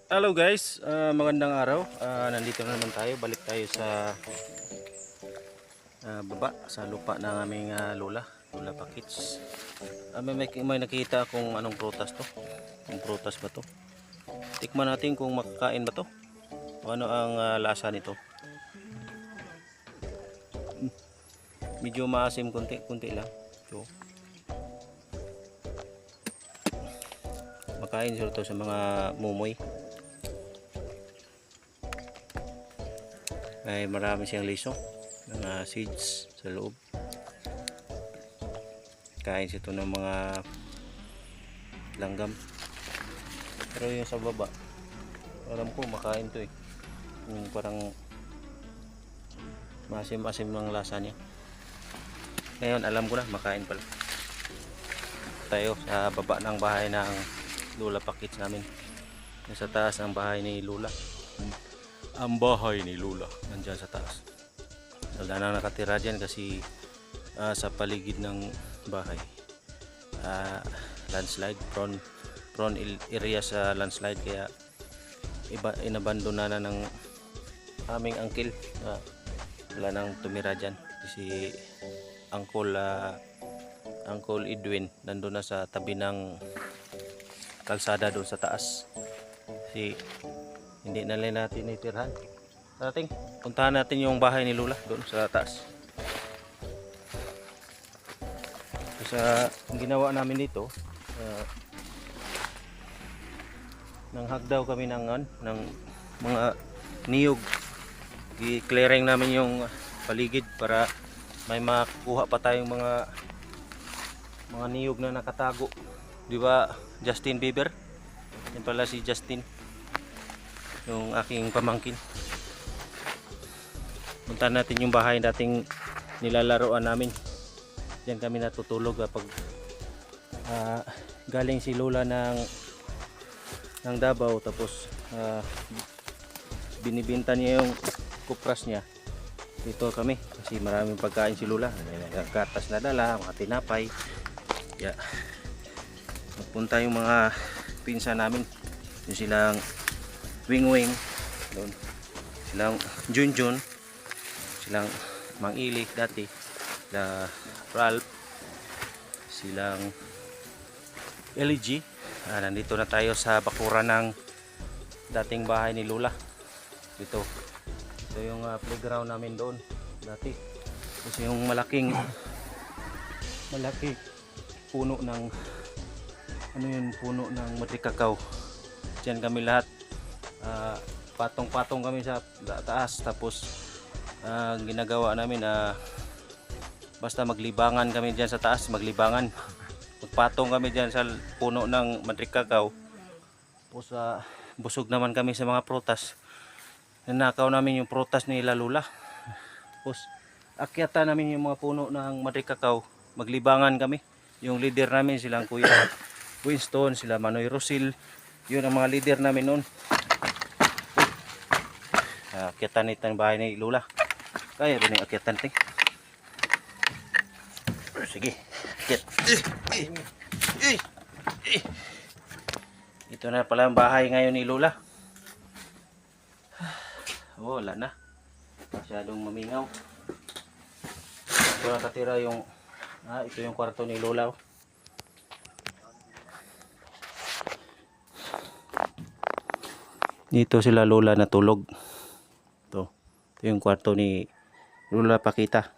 Hello guys, magandang araw. Nandito na naman tayo, balik tayo sa baba, sa lupa ng aming Lola Pakits. May nakita kung anong prutas to. Kung prutas ba to? Tikman natin kung makakain ba to. O ano ang lasa nito. Medyo maasim kunti lang. So, makain sila to sa mga mumoy. Ay marami siyang liso, mga seeds sa loob. Kain siya to ng mga langgam. Pero yung sa baba, alam ko makain to eh. Yung parang masim-masim ng lasa niya. Ngayon alam ko na, makain pala. Tayo sa baba ng bahay ng Lola Pakits namin. Nasa taas ang bahay ni Lola. Ang bahay ni Lola nandyan sa taas. Wala nang nakatira dyan kasi sa paligid ng bahay landslide, prone area sa landslide, kaya inabandona na ng aming uncle. Wala nang tumira dyan kasi Uncle Edwin nandun na sa tabi ng kalsada doon sa taas kasi hindi na lang natin itirhan. Dating puntahan natin yung bahay ni Lola doon sa taas. Sa ginawa namin dito, nanghagdaw kami ng mga niyog. I-clearing namin yung paligid para may makuha pa tayong mga niyog na nakatago. Di ba Justin Bieber? Yan pala si Justin, yung aking pamangkin. Punta natin yung bahay dating nilalaroan namin. Diyan kami natutulog kapag galing si Lola ng Davao, tapos binibinta niya yung kupras niya. Dito kami kasi maraming pagkain si Lola. Gatas na dala, mga tinapay. Yeah. Magpunta yung mga pinsan namin. Yung silang Wing Wing, doon silang Junjun, silang Mang Ili dati, sila Ralph, silang LG. Nandito na tayo sa bakuran ng dating bahay ni Lola. Ito yung playground namin doon dati. Kasi yung malaki puno ng puno ng matrikakaw. Diyan kami lahat, patong-patong kami sa taas, tapos ginagawa namin basta maglibangan kami diyan sa taas, magpatong kami diyan sa puno ng matrikakaw. Tapos busog naman kami sa mga prutas. Nanakaw namin yung prutas ni Lola. Tapos akyatan namin yung mga puno ng matrikakaw, maglibangan kami. Yung leader namin silang Kuya Winston, sila Manoy Rosil, yun ang mga leader namin noon. Akyatan nito ang bahay ni Lola. Kaya rin yung akyatan ting. Sige, akyat. Ito na pala ang bahay ngayon ni Lola. Wala na, masyadong mamingaw. Ito nakatira yung ito yung kwarto ni Lola. Dito sila Lola natulog. Ito yung kwarto ni Lola Pakita.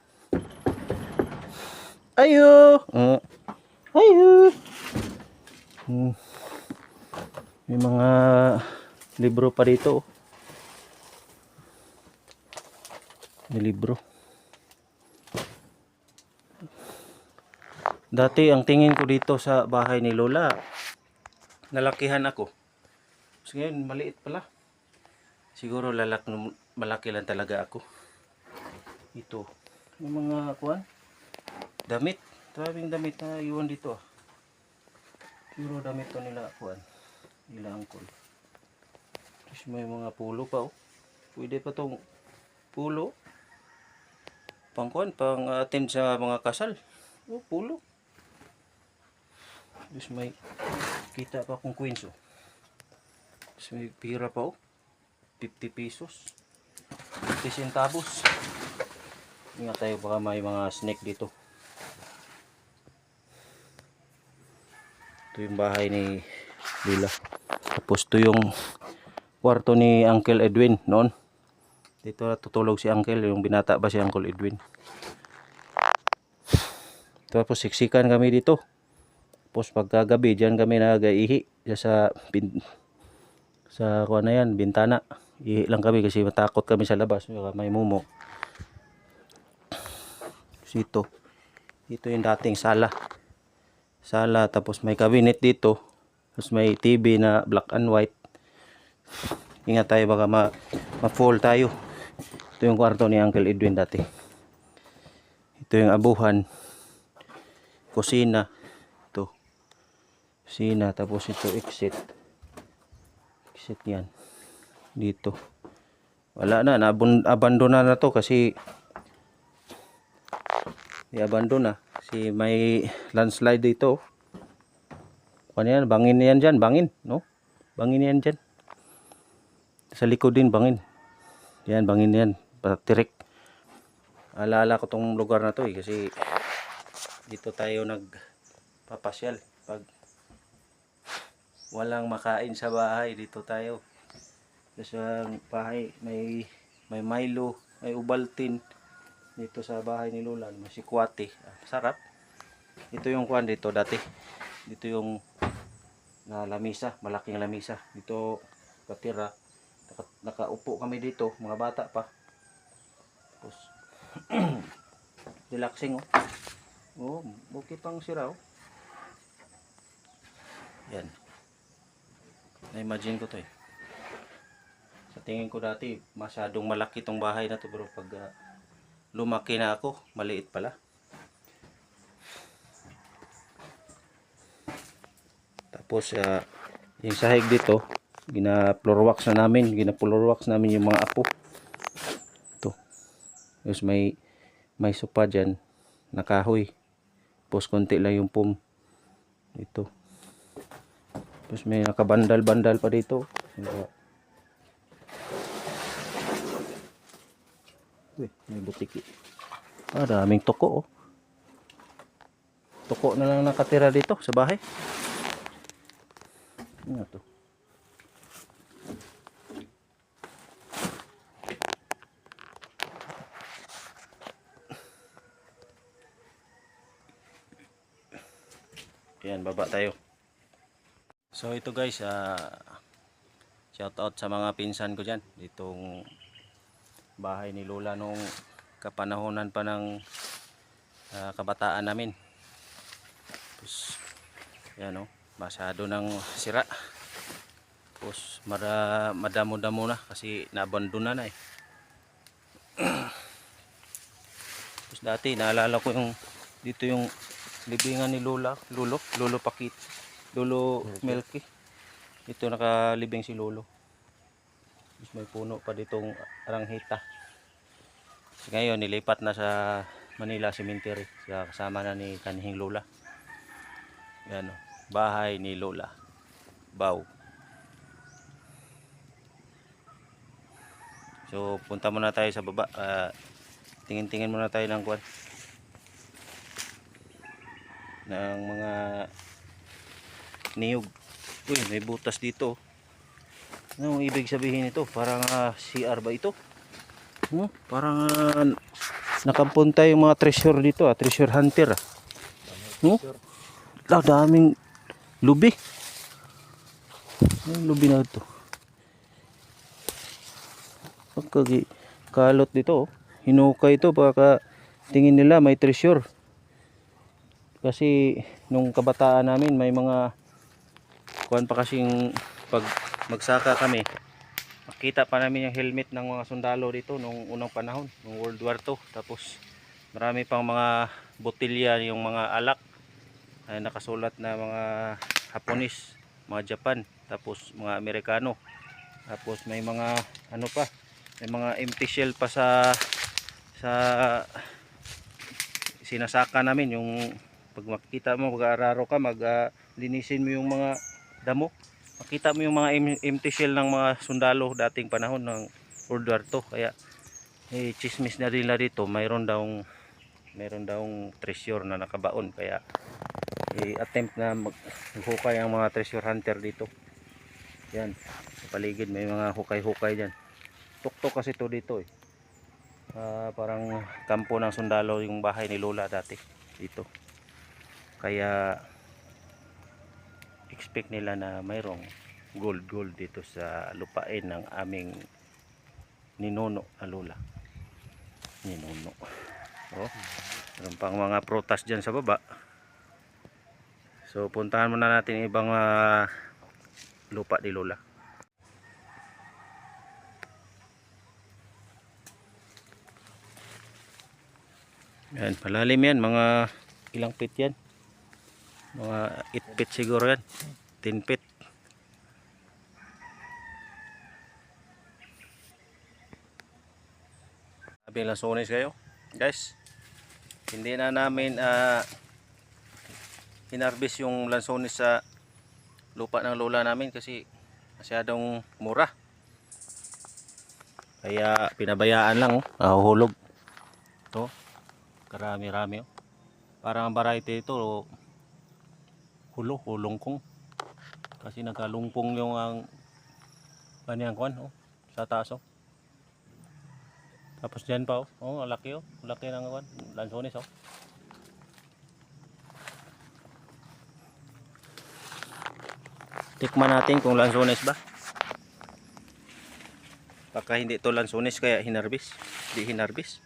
Ayo! Ayo! May mga libro pa dito. May libro. Dati ang tingin ko dito sa bahay ni Lola, nalakihan ako. So, ngayon maliit pala. Siguro malaki lang talaga ako. Ito yung mga damit. Maraming damit na iwan dito. Siguro damit to nila nila angkol. Tapos may mga pulo pa. Pwede pa tong pulo pang attend sa mga kasal. Pulo. Tapos may kita pa akong coins. So, may pira pa oh. 50 pesos. 50 centavos. Ingat tayo baka may mga snake dito. Ito yung bahay ni Lula. Tapos ito yung kwarto ni Uncle Edwin noon. Dito natutulog si Uncle. Yung binata ba si Uncle Edwin. Tapos siksikan kami dito. Tapos pagkagabi dyan kami nagaihi. Sa kuha na yan, bintana. Ihi lang kami kasi matakot kami sa labas. May mumo. Ito. Ito yung dating sala. Tapos may cabinet dito. Tapos may TV na black and white. Ingat tayo baka ma-fall tayo. Ito yung kwarto ni Uncle Edwin dati. Ito yung abuhan. Kusina. Ito. Kusina. Tapos ito exit. Exit yan. Dito. Wala na. Abandona na to kasi i-abandon na. Kasi may landslide dito. Ano yan? Bangin yan dyan. Bangin. No? Bangin yan dyan. Sa likod din bangin. Yan. Bangin yan. Patirik. Alala ko tong lugar na to eh. Kasi dito tayo nagpapasyal. Pag walang makain sa bahay, dito tayo. Sa bahay may Milo, may Ubaltin. Dito sa bahay ni Lola, may sikwate. Sarap. Ito yung kuwan dito dati. Dito yung lamisa, malaking lamisa. Dito katira. Nakaupo kami dito, mga bata pa. Tapos relaxing oh. Oh, okay pang sira oh. Yan. Na-imagine ko to eh. Sa tingin ko dati, masyadong malaki tong bahay na to, pero pag lumaki na ako, maliit pala. Tapos yung sahig dito, gina-floor wax na namin, yung mga apo. Ito. Tapos may sopa dyan, nakahoy. Tapos konti lang yung pum. Ito. Tapos may nakabandal-bandal pa dito. May butiki. Daming toko oh. Toko na lang nakatira dito sa bahay. Ano to? Yan, baba tayo. So ito guys, shout out sa mga pinsan ko dyan. Ditong bahay ni Lola nung kapanahonan pa ng kabataan namin. Tapos yan oh, masyado ng sira. Tapos madamo-damo na kasi naabandona na eh. Tapos dati naalala ko yung dito yung libingan ni Lolo Pakit, Lolo Melky. Dito nakalibing si Lolo. Tapos may puno pa ditong aranghita. Kasi ngayon nilipat na sa Manila Cemetery, kasama na ni kanihing Lola. Yan o, bahay ni Lola Bao. So punta muna tayo sa baba. Tingin-tingin muna tayo ng kwan, ng mga niyog. Uy, may butas dito. Anong ibig sabihin ito? Parang CR ba ito? Parang nakapunta yung mga treasure dito, treasure hunter. Daming lubi. Yung lubi na ito. Kalot dito. Hinukay ito baka tingin nila may treasure. Kasi nung kabataan namin may mga kuwan pa kasing pag magsaka kami, makita pa namin yung helmet ng mga sundalo dito nung unang panahon, nung World War II. Tapos marami pang mga botilya, yung mga alak ay nakasulat na mga Hapones, mga Japan, tapos mga Amerikano. Tapos may mga ano pa, may mga empty shell pa sa sinasaka namin. Yung pag makikita mo, pag-aararo ka, linisin mo yung mga damo. makita mo yung mga empty shell ng mga sundalo dating panahon ng World War II. Kaya chismis na rin na dito, mayroon daw treasure na nakabaon. Kaya attempt na maghukay ang mga treasure hunter dito. Yan, sa paligid may mga hukay-hukay dyan. Tuktok kasi to dito eh. Parang kampo ng sundalo yung bahay ni Lola dati dito. Kaya expect nila na mayroong gold dito sa lupain ng aming ninuno na Lola. Ninuno. Oh, meron pang mga prutas dyan sa baba. So puntahan muna natin ibang lupa ni Lola. Yan, malalim yan, mga ilang feet yan. Mga 8 feet siguro yan. 10 feet. Sabi lansones kayo guys, hindi na namin hinarbis yung lansones sa lupa ng lola namin kasi masyadong mura. Kaya pinabayaan lang, hulog. Ito, karami-rami. Parang ang variety ito, hulungkong. Kasi nagkalungkong yung ang kanyang kwan, sa taas. Tapos dyan pa, ang laki, laki ng kwan, lansones. Tikman natin kung lansones ba. Baka hindi ito lansones kaya hinarbis. Hindi hinarbis.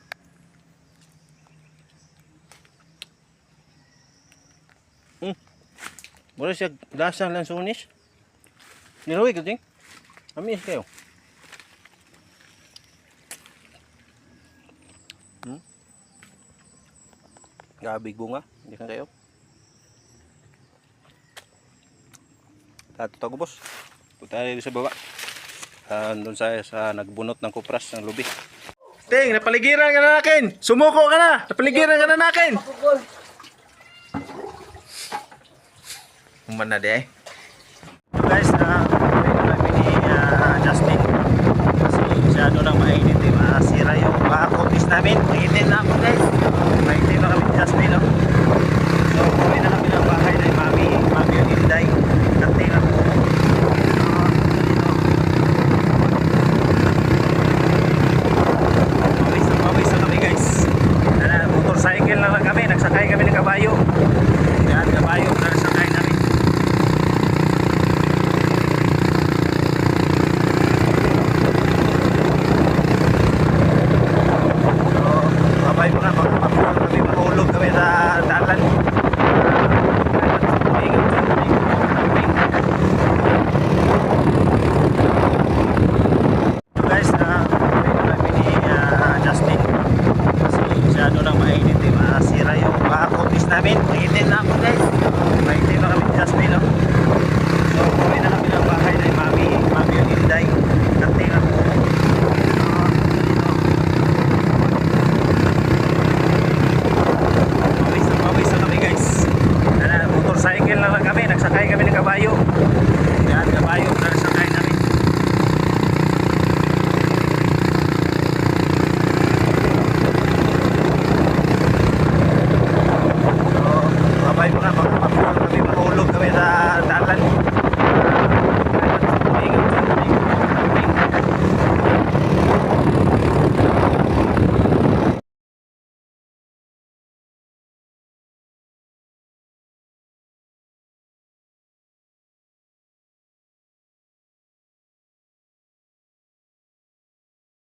Wala siya lasang lansones. Niluwi ko din. Amis kayo. Gabig bunga. Hindi kan kayo. Tato boss. Punta tayo sa baba. Doon sa nagbunot ng kupras ng lubi. Ting, napaligiran ka na nakin. Sumuko ka na. Napaligiran ka na nakin. Umana de.